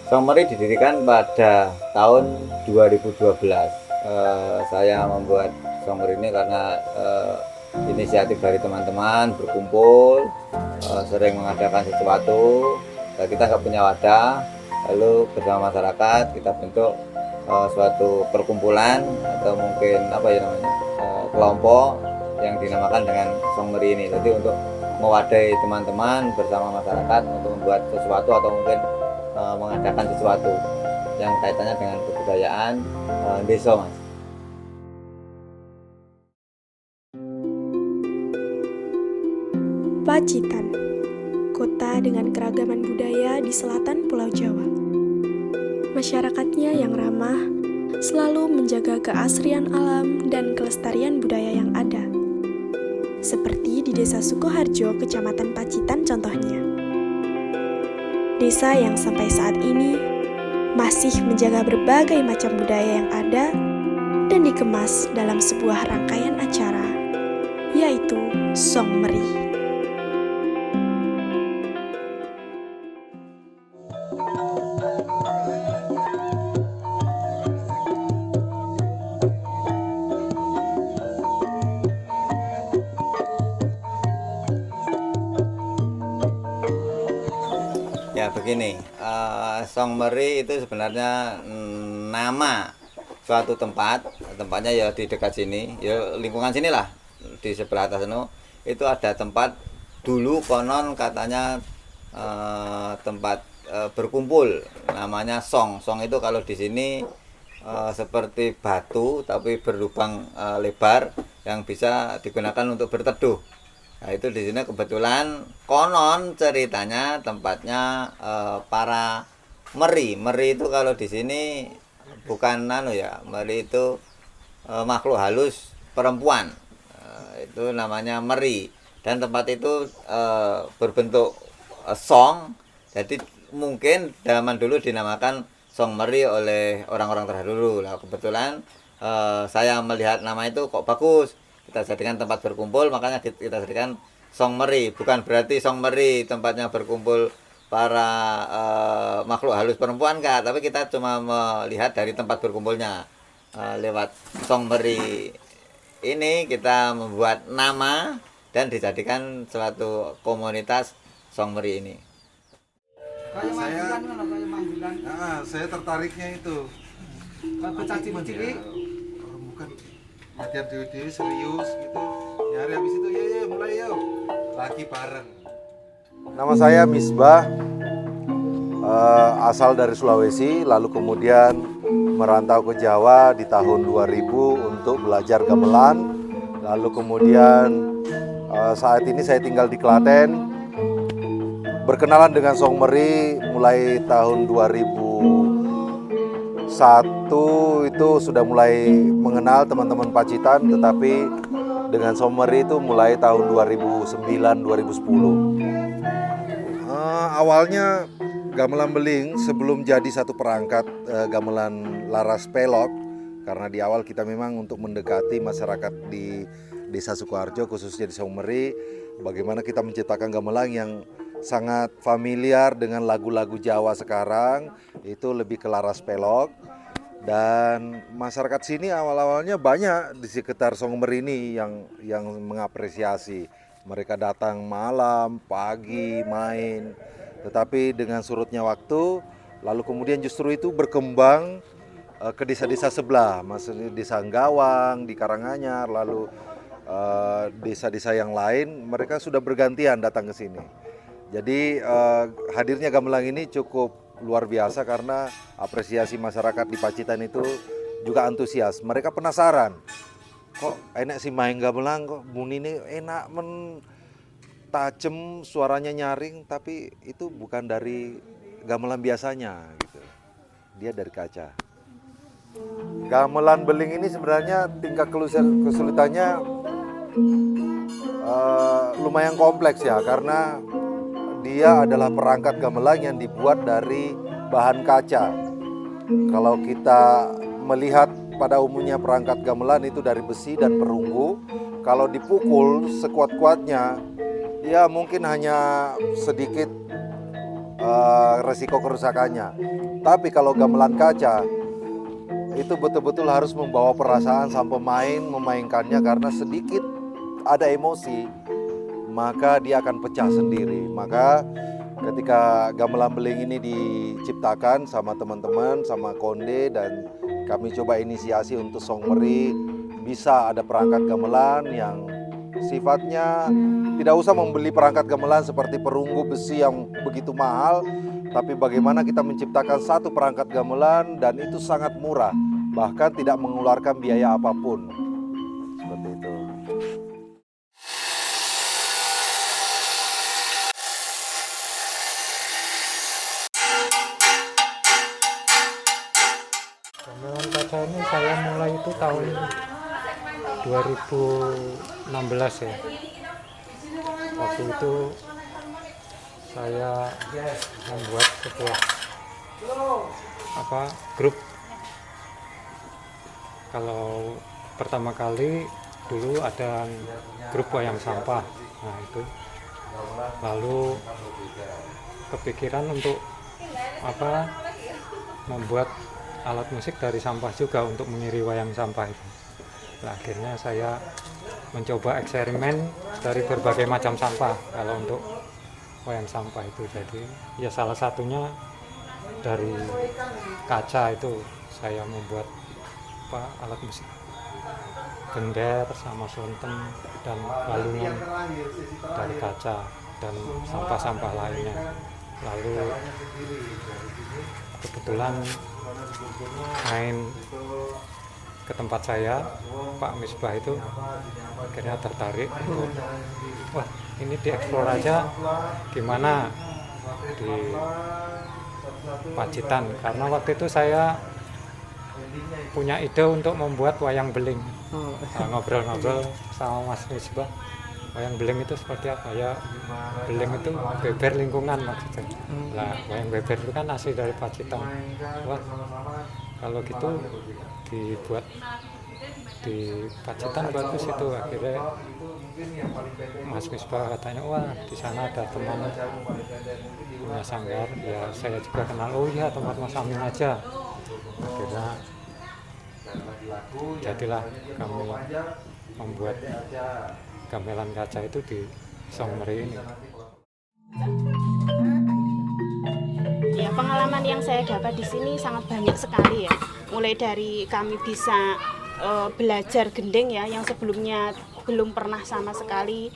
Song Meri didirikan pada tahun 2012. Saya membuat Song Meri ini karena inisiatif dari teman-teman berkumpul, sering mengadakan sesuatu. Dan kita nggak punya wadah, lalu bersama masyarakat kita bentuk suatu perkumpulan atau mungkin apa ya namanya kelompok yang dinamakan dengan Song Meri ini. Jadi untuk mewadahi teman-teman bersama masyarakat untuk membuat sesuatu atau mungkin mengadakan sesuatu yang kaitannya dengan kebudayaan desa, Mas. Pacitan, kota dengan keragaman budaya di selatan Pulau Jawa. Masyarakatnya yang ramah selalu menjaga keasrian alam dan kelestarian budaya yang ada. Seperti di Desa Sukoharjo, Kecamatan Pacitan contohnya. Desa yang sampai saat ini masih menjaga berbagai macam budaya yang ada dan dikemas dalam sebuah rangkaian acara, yaitu Song Meri. Ya begini, Song Meri itu sebenarnya nama suatu tempatnya ya di dekat sini, ya lingkungan sini lah, di sebelah atas itu ada tempat dulu konon katanya tempat berkumpul, namanya Song. Song itu kalau di sini seperti batu tapi berlubang lebar yang bisa digunakan untuk berteduh. Nah, itu di sini kebetulan konon ceritanya tempatnya para meri. Meri itu kalau di sini bukan meri itu makhluk halus perempuan. Itu namanya meri. Dan tempat itu berbentuk song. Jadi mungkin zaman dulu dinamakan Song Meri oleh orang-orang terdahulu. Nah, kebetulan saya melihat nama itu kok bagus, kita jadikan tempat berkumpul, makanya kita jadikan Song Meri. Bukan berarti Song Meri tempatnya berkumpul para makhluk halus perempuan, enggak, tapi kita cuma melihat dari tempat berkumpulnya. Lewat Song Meri ini kita membuat nama dan dijadikan suatu komunitas Song Meri ini. Saya tertariknya itu. Bukan latihan dewi serius gitu. Nyari habis itu ya mulai yuk. Lagi bareng. Nama saya Misbah, asal dari Sulawesi, lalu kemudian merantau ke Jawa di tahun 2000 untuk belajar gamelan. Lalu kemudian saat ini saya tinggal di Klaten. Berkenalan dengan Song Meri mulai tahun 2001 itu sudah mulai mengenal teman-teman Pacitan, tetapi dengan Song Meri itu mulai tahun 2009-2010. Awalnya gamelan beling sebelum jadi satu perangkat gamelan laras pelok, karena di awal kita memang untuk mendekati masyarakat di Desa Sukoharjo, khususnya di Song Meri, bagaimana kita menciptakan gamelan yang sangat familiar dengan lagu-lagu Jawa sekarang, itu lebih ke laras pelok. Dan masyarakat sini awal-awalnya banyak di sekitar Song Meri ini yang mengapresiasi. Mereka datang malam, pagi, main. Tetapi dengan surutnya waktu, lalu kemudian justru itu berkembang ke desa-desa sebelah, maksudnya desa Gawang, di Karanganyar, lalu desa-desa yang lain, mereka sudah bergantian datang ke sini. Jadi hadirnya gamelan ini cukup luar biasa karena apresiasi masyarakat di Pacitan itu juga antusias. Mereka penasaran, kok enak sih main gamelan, kok bunyi ini enak tajem, suaranya nyaring, tapi itu bukan dari gamelan biasanya gitu. Dia dari kaca. Gamelan beling ini sebenarnya tingkat kesulitannya lumayan kompleks ya, karena dia adalah perangkat gamelan yang dibuat dari bahan kaca. Kalau kita melihat pada umumnya perangkat gamelan itu dari besi dan perunggu, kalau dipukul sekuat-kuatnya, ya mungkin hanya sedikit resiko kerusakannya. Tapi kalau gamelan kaca itu betul-betul harus membawa perasaan sang pemain memainkannya, karena sedikit ada emosi maka dia akan pecah sendiri. Maka ketika gamelan beling ini diciptakan sama teman-teman, sama Konde, dan kami coba inisiasi untuk Songmeri, bisa ada perangkat gamelan yang sifatnya tidak usah membeli perangkat gamelan seperti perunggu besi yang begitu mahal, tapi bagaimana kita menciptakan satu perangkat gamelan dan itu sangat murah, bahkan tidak mengeluarkan biaya apapun. Seperti itu. Gamelan kaca ini saya mulai itu tahun 2016 ya. Waktu itu saya membuat sebuah grup. Kalau pertama kali dulu ada grup wayang sampah. Nah itu. Lalu kepikiran untuk membuat alat musik dari sampah juga untuk mengiring wayang sampah itu. Nah, akhirnya saya mencoba eksperimen dari berbagai macam sampah kalau untuk wayang sampah itu. Jadi ya salah satunya dari kaca itu saya membuat alat musik gender sama slonteng dan balungan dari kaca dan sampah-sampah lainnya. Lalu kebetulan main ke tempat saya, Pak Misbah itu akhirnya tertarik untuk, wah ini dieksplor aja gimana di Pacitan, karena waktu itu saya punya ide untuk membuat wayang beling. Ngobrol-ngobrol sama Mas Misbah, wayang beling itu seperti apa ya? Beling itu beber lingkungan maksudnya. Lah wayang beber itu kan asli dari Pacitan. Wah kalau gitu dibuat di Pacitan bagus itu. Akhirnya Mas Misbah katanya, wah di sana ada teman punya sanggar, ya saya juga kenal. Oh iya, tempat Mas Amin aja. Akhirnya jadilah kami membuat gamelan kaca itu di Songmeri ini. Ya, pengalaman yang saya dapat di sini sangat banyak sekali ya. Mulai dari kami bisa belajar gending ya, yang sebelumnya belum pernah sama sekali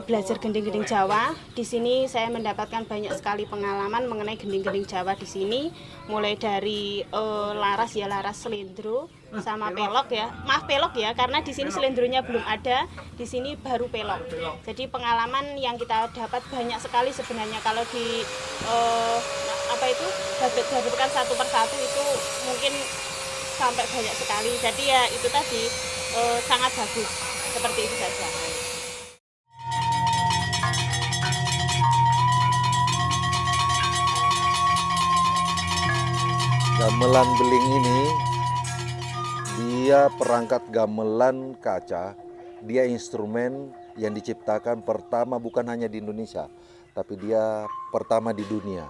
belajar gending-gending Jawa. Di sini saya mendapatkan banyak sekali pengalaman mengenai gending-gending Jawa di sini. Mulai dari laras selendro sama pelok ya. Maaf pelok ya, karena di sini selendronya belum ada, di sini baru pelok. Jadi pengalaman yang kita dapat banyak sekali sebenarnya. Kalau di babak satu persatu itu mungkin sampai banyak sekali. Jadi ya itu tadi sangat bagus, seperti itu saja. Gamelan beling ini dia perangkat gamelan kaca, dia instrumen yang diciptakan pertama bukan hanya di Indonesia, tapi dia pertama di dunia.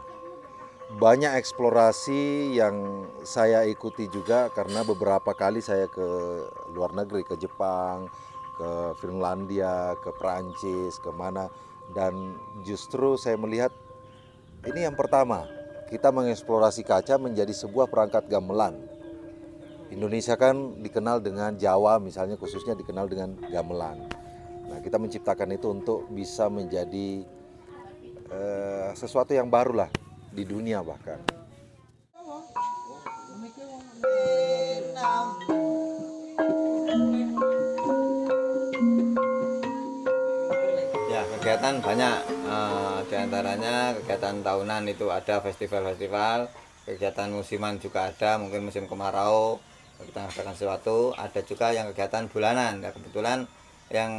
Banyak eksplorasi yang saya ikuti juga karena beberapa kali saya ke luar negeri, ke Jepang, ke Finlandia, ke Perancis, kemana, dan justru saya melihat ini yang pertama. Kita mengeksplorasi kaca menjadi sebuah perangkat gamelan. Indonesia kan dikenal dengan Jawa misalnya, khususnya dikenal dengan gamelan. Nah, kita menciptakan itu untuk bisa menjadi sesuatu yang baru lah di dunia bahkan. Ya, kegiatan banyak, di antaranya kegiatan tahunan itu ada festival-festival, kegiatan musiman juga ada, mungkin musim kemarau kita mengadakan sesuatu, ada juga yang kegiatan bulanan. Ya, kebetulan yang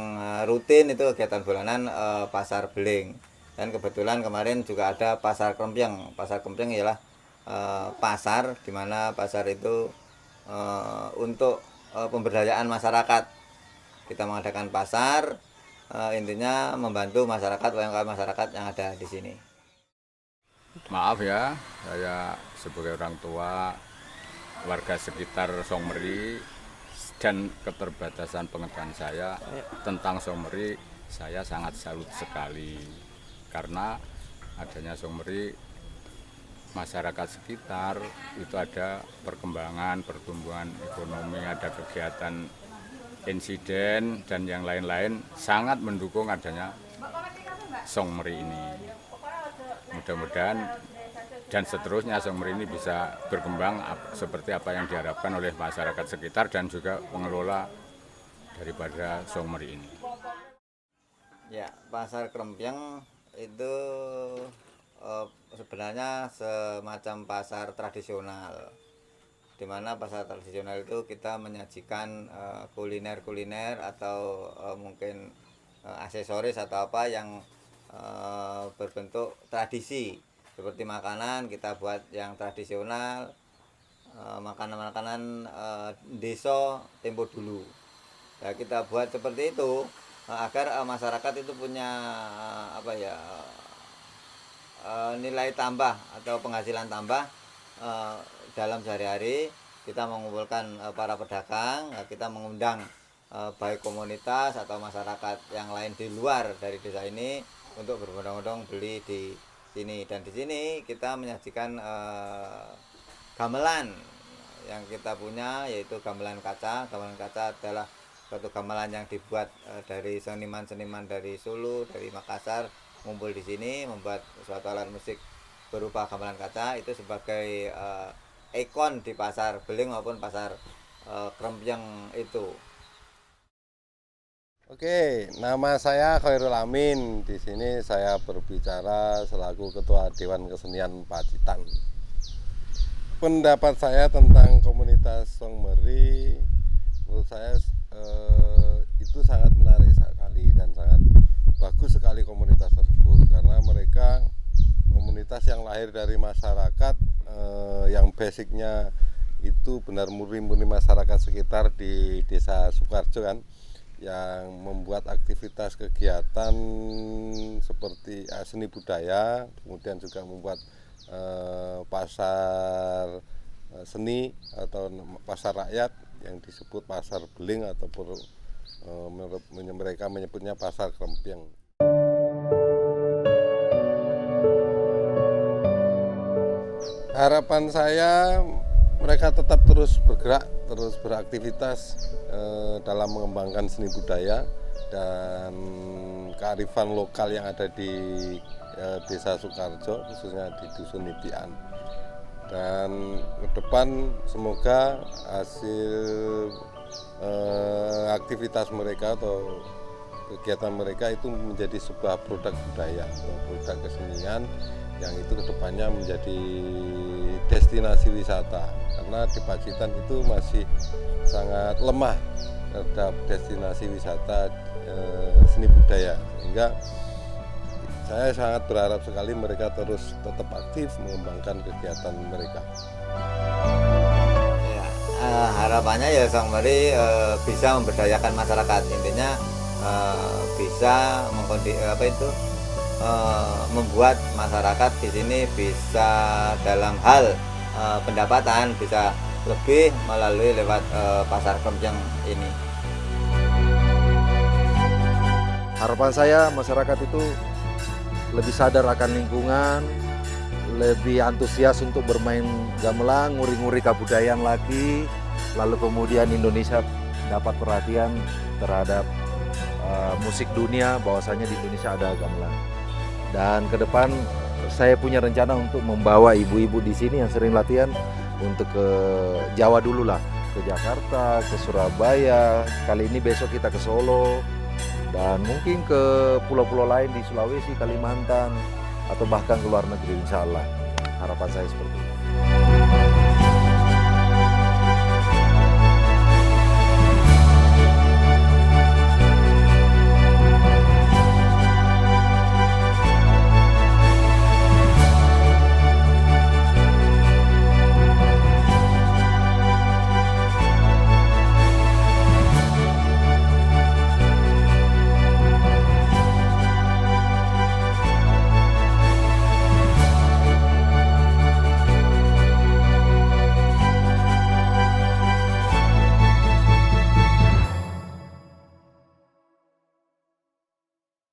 rutin itu kegiatan bulanan pasar beling, dan kebetulan kemarin juga ada pasar krempyeng. Pasar krempyeng ialah pasar di mana pasar itu untuk pemberdayaan masyarakat. Kita mengadakan pasar, intinya membantu masyarakat, UMKM masyarakat yang ada di sini. Maaf ya, saya sebagai orang tua, warga sekitar Songmeri, dan keterbatasan pengetahuan saya tentang Songmeri, saya sangat salut sekali. Karena adanya Songmeri, masyarakat sekitar itu ada perkembangan, pertumbuhan ekonomi, ada kegiatan insiden, dan yang lain-lain sangat mendukung adanya Songmeri ini. Mudah-mudahan dan seterusnya Songmeri ini bisa berkembang seperti apa yang diharapkan oleh masyarakat sekitar dan juga pengelola daripada Songmeri ini. Ya, pasar Krempyang itu sebenarnya semacam pasar tradisional, di mana pasar tradisional itu kita menyajikan kuliner-kuliner atau mungkin aksesoris atau apa yang berbentuk tradisi, seperti makanan kita buat yang tradisional, makanan-makanan desa tempo dulu. Nah, kita buat seperti itu agar masyarakat itu punya nilai tambah atau penghasilan tambah dalam sehari-hari. Kita mengumpulkan para pedagang, kita mengundang baik komunitas atau masyarakat yang lain di luar dari desa ini untuk berbondong-bondong beli di sini. Dan di sini kita menyajikan gamelan yang kita punya, yaitu gamelan kaca. Gamelan kaca adalah suatu gamelan yang dibuat dari seniman-seniman dari Solo, dari Makassar, ngumpul di sini membuat suatu alat musik berupa gamelan kaca. Itu sebagai ikon di pasar Beling maupun pasar Krempyang itu. Oke, nama saya Khairul Amin. Di sini saya berbicara selaku Ketua Dewan Kesenian Pacitan. Pendapat saya tentang komunitas Songmeri, menurut saya itu sangat menarik sekali dan sangat bagus sekali komunitas tersebut, karena mereka komunitas yang lahir dari masyarakat yang basicnya itu benar murni masyarakat sekitar di Desa Sukarjo kan, yang membuat aktivitas kegiatan seperti seni budaya, kemudian juga membuat pasar seni atau pasar rakyat yang disebut pasar Beling ataupun mereka menyebutnya pasar Krempyang. Harapan saya mereka tetap terus bergerak, terus beraktivitas dalam mengembangkan seni budaya dan kearifan lokal yang ada di Desa Sukarjo, khususnya di Dusun Nipian. Dan ke depan semoga hasil aktivitas mereka atau kegiatan mereka itu menjadi sebuah produk budaya atau produk kesenian yang itu kedepannya menjadi destinasi wisata, karena di Pacitan itu masih sangat lemah terhadap destinasi wisata seni budaya, sehingga saya sangat berharap sekali mereka terus tetap aktif mengembangkan kegiatan mereka. Ya, harapannya ya Songmeri bisa memberdayakan masyarakat, intinya bisa membuat masyarakat di sini bisa dalam hal pendapatan bisa lebih melalui lewat pasar Krempyang ini. Harapan saya masyarakat itu lebih sadar akan lingkungan, lebih antusias untuk bermain gamelan, nguri-nguri kebudayaan lagi, lalu kemudian Indonesia dapat perhatian terhadap musik dunia, bahwasanya di Indonesia ada gamelan. Dan ke depan saya punya rencana untuk membawa ibu-ibu di sini yang sering latihan untuk ke Jawa dulu lah, ke Jakarta, ke Surabaya. Kali ini besok kita ke Solo dan mungkin ke pulau-pulau lain di Sulawesi, Kalimantan, atau bahkan ke luar negeri, insya Allah. Harapan saya seperti itu.